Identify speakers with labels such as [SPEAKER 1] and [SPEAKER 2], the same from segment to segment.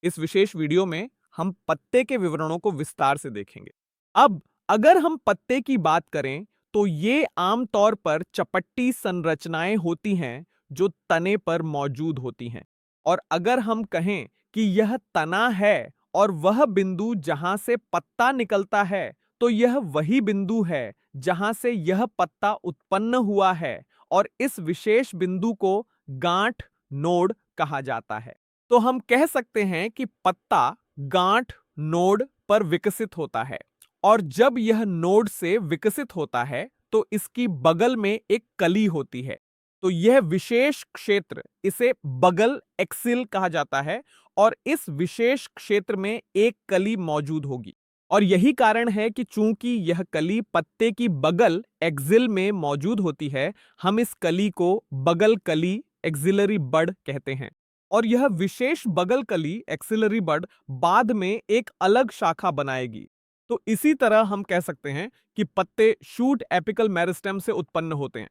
[SPEAKER 1] इस विशेष वीडियो में हम पत्ते के विवरणों को विस्तार से देखेंगे। अब अगर हम पत्ते की बात करें तो ये आमतौर पर चपट्टी संरचनाएं होती हैं जो तने पर मौजूद होती हैं। और अगर हम कहें कि यह तना है और वह बिंदु जहां से पत्ता निकलता है, तो यह वही बिंदु है जहां से यह पत्ता उत्पन्न हुआ है और इस विशेष बिंदु को गांठ नोड कहा जाता है। तो हम कह सकते हैं कि पत्ता गांठ नोड पर विकसित होता है और जब यह नोड से विकसित होता है तो इसकी बगल में एक कली होती है। तो यह विशेष क्षेत्र इसे बगल एक्सिल कहा जाता है और इस विशेष क्षेत्र में एक कली मौजूद होगी। और यही कारण है कि चूंकि यह कली पत्ते की बगल एक्सिल में मौजूद होती है, हम इस कली को बगल कली एक्सिलरी बड कहते हैं। और यह विशेष बगल कली एक्सिलरी बड बाद में एक अलग शाखा बनाएगी। तो इसी तरह हम कह सकते हैं कि पत्ते शूट एपिकल मेरिस्टेम से उत्पन्न होते हैं।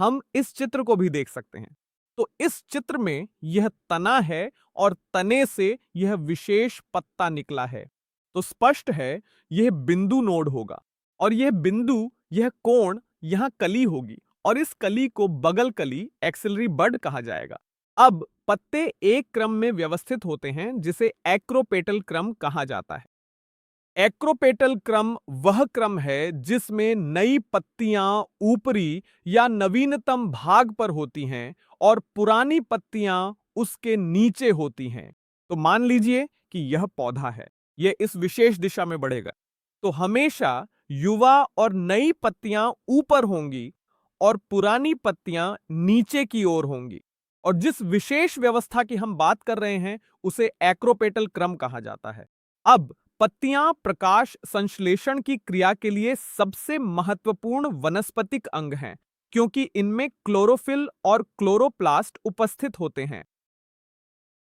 [SPEAKER 1] हम इस चित्र को भी देख सकते हैं। तो इस चित्र में यह तना है और तने से यह विशेष पत्ता निकला है। तो स्पष्ट है यह बिंदु नोड होगा और यह बिंदु, यह कोण यहां कली होगी और इस कली को बगल कली एक्सिलरी बड कहा जाएगा। अब पत्ते एक क्रम में व्यवस्थित होते हैं जिसे एक्रोपेटल क्रम कहा जाता है। एक्रोपेटल क्रम वह क्रम है जिसमें नई पत्तियां ऊपरी या नवीनतम भाग पर होती हैं और पुरानी पत्तियां उसके नीचे होती हैं। तो मान लीजिए कि यह पौधा है, यह इस विशेष दिशा में बढ़ेगा, तो हमेशा युवा और नई पत्तियां ऊपर होंगी और पुरानी पत्तियां नीचे की ओर होंगी। और जिस विशेष व्यवस्था की हम बात कर रहे हैं उसे एक्रोपेटल क्रम कहा जाता है। अब पत्तियां प्रकाश संश्लेषण की क्रिया के लिए सबसे महत्वपूर्ण वनस्पतिक अंग हैं, क्योंकि इनमें क्लोरोफिल और क्लोरोप्लास्ट उपस्थित होते हैं।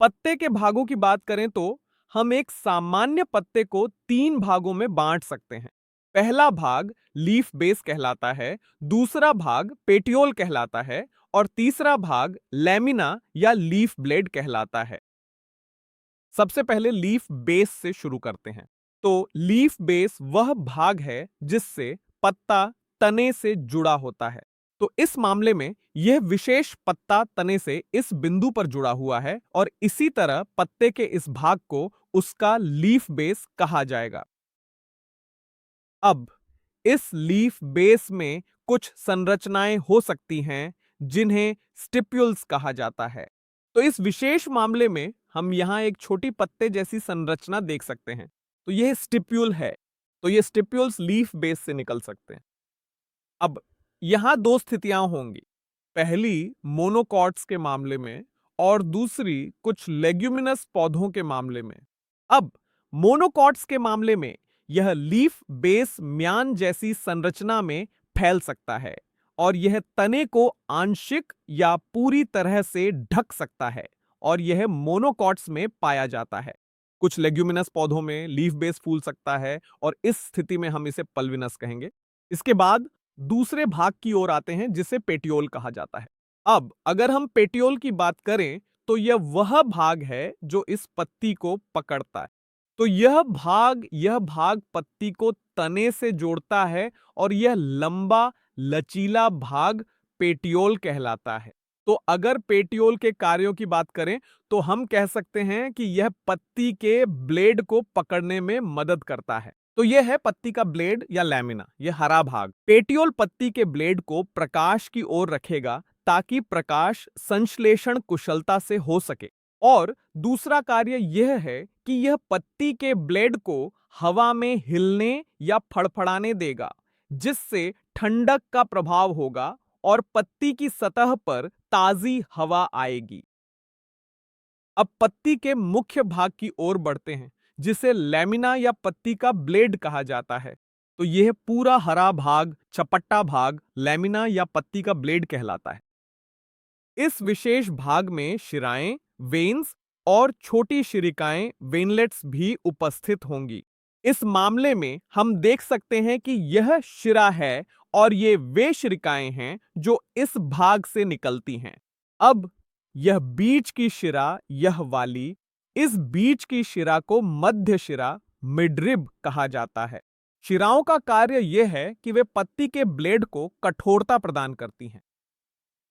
[SPEAKER 1] पत्ते के भागों की बात करें तो हम एक सामान्य पत्ते को 3 भागों में बांट सकते हैं। पहला भाग लीफ बेस कहलाता है, दूसरा भाग पेटियोल कहलाता है और तीसरा भाग लैमिना या लीफ ब्लेड कहलाता है। सबसे पहले लीफ बेस से शुरू करते हैं। तो लीफ बेस वह भाग है जिससे पत्ता तने से जुड़ा होता है। तो इस मामले में यह विशेष पत्ता तने से इस बिंदु पर जुड़ा हुआ है और इसी तरह पत्ते के इस भाग को उसका लीफ बेस कहा जाएगा। अब इस लीफ बेस में कुछ संरचनाएं हो सकती हैं जिन्हें स्टिप्यूल्स कहा जाता है। तो इस विशेष मामले में हम यहां एक छोटी पत्ते जैसी संरचना देख सकते हैं। तो यह स्टिप्यूल है। तो ये स्टिप्यूल्स लीफ बेस से निकल सकते हैं। अब यहां 2 स्थितियां होंगी, पहली मोनोकॉट्स के मामले में और दूसरी कुछ लेग्यूमिनस पौधों के मामले में। अब मोनोकॉट्स के मामले में यह लीफ बेस म्यान जैसी संरचना में फैल सकता है और यह तने को आंशिक या पूरी तरह से ढक सकता है और यह मोनोकॉट्स में पाया जाता है। कुछ लेग्यूमिनस पौधों में लीफ बेस फूल सकता है और इस स्थिति में हम इसे पल्विनस कहेंगे। इसके बाद दूसरे भाग की ओर आते हैं जिसे पेटियोल कहा जाता है। अब अगर हम पेटियोल की बात करें तो यह वह भाग है जो इस पत्ती को पकड़ता है। तो यह भाग पत्ती को तने से जोड़ता है और यह लंबा लचीला भाग पेटियोल कहलाता है। तो अगर पेटियोल के कार्यों की बात करें तो हम कह सकते हैं कि यह पत्ती के ब्लेड को पकड़ने में मदद करता है। तो यह है पत्ती का ब्लेड या लैमिना, यह हरा भाग। पेटियोल पत्ती के ब्लेड को प्रकाश की ओर रखेगा ताकि प्रकाश संश्लेषण कुशलता से हो सके। और दूसरा कार्य यह है कि यह पत्ती के ब्लेड को हवा में हिलने या फड़फड़ाने देगा, जिससे ठंडक का प्रभाव होगा और पत्ती की सतह पर ताजी हवा आएगी। अब पत्ती के मुख्य भाग की ओर बढ़ते हैं जिसे लैमिना या पत्ती का ब्लेड कहा जाता है। तो यह पूरा हरा भाग, चपट्टा भाग लैमिना या पत्ती का ब्लेड कहलाता है। इस विशेष भाग में शिराएं, वेन्स और छोटी शिरिकाएं, वेनलेट्स भी उपस्थित होंगी। इस मामले में हम देख सकते हैं कि यह शिरा है और ये वे शिरिकाएं हैं जो इस भाग से निकलती हैं। अब यह बीच की शिरा, यह वाली इस बीच की शिरा को मध्य शिरा मिडरिब कहा जाता है। शिराओं का कार्य यह है कि वे पत्ती के ब्लेड को कठोरता प्रदान करती हैं।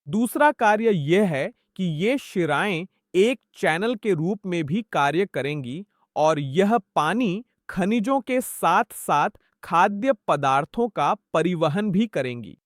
[SPEAKER 1] दूसरा कार्य यह है कि ये शिराएं एक चैनल के रूप में भी कार्य करेंगी और यह पानी खनिजों के साथ साथ खाद्य पदार्थों का परिवहन भी करेंगी।